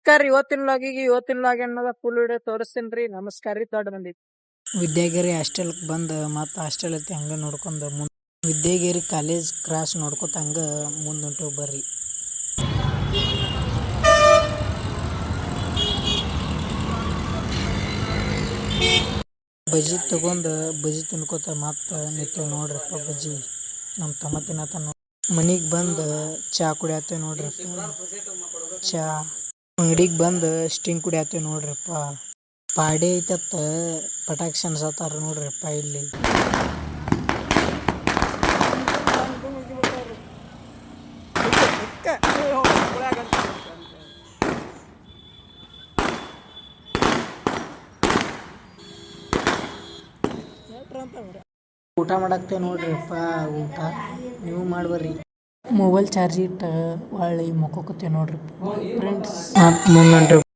ನಮಸ್ಕಾರ ಇವತ್ತಿನ ಲಾಗ್ ಅನ್ನೋದ ಫುಲ್ ವಿಡಿಯೋ ತೋರಿಸ್ತೀನಿ. ನಮಸ್ಕಾರ ರೀ. ದೊಡ್ಡ ಮಂದಿ ವಿದ್ಯಾಗಿರಿ ಹಾಸ್ಟೆಲ್ಗೆ ಬಂದು ಮತ್ತು ಹಾಸ್ಟೆಲ್ ಐತಿ ಹಂಗೆ ನೋಡ್ಕೊಂಡು ವಿದ್ಯಾಗಿರಿ ಕಾಲೇಜ್ ಕ್ರಾಸ್ ನೋಡ್ಕೊತ ಹಂಗೆ ಮುಂದೆ ಹೊಂಟು ಬರ್ರಿ. ಬಜ್ಜಿ ತಗೊಂಡು ಬಜ್ಜಿ ತಿನ್ಕೋತ ಮತ್ತು ನಿಂತೇವೆ ನೋಡ್ರಪ್ಪ. ಬಜ್ಜಿ ನಮ್ಮ ತಮ್ಮ ತಿನ್ನತ್ತ. ಮನೆಗೆ ಬಂದು ಚಾ ಕುಡಿಯತ್ತೇವೆ ನೋಡ್ರಪ್ಪ. ಚಾ ಅಂಗಡಿಗೆ ಬಂದು ಸ್ಟಿಂಗ್ ಕುಡಿಯತ್ತೇವೆ ನೋಡ್ರಪ್ಪ. ಪಾಡಿ ಐತತ್ತ ಪಟಾಕಿ ಸಣ್ಸತ್ತಾರ ನೋಡ್ರಪ್ಪ. ಇಲ್ಲಿ ಊಟ ಮಾಡಾಕ್ತೇವೆ ನೋಡ್ರಿಪ್ಪ. ಊಟ ನೀವು ಮಾಡ್ಬರ್ರಿ. ಮೊಬೈಲ್ ಚಾರ್ಜ್ ಇಟ್ಟು ಹೊಳ್ಳಿ ಮಕ್ಕೋಕತ್ತೇವೆ ನೋಡ್ರಿ ಫ್ರೆಂಡ್ಸ್. ಮುಂದೆ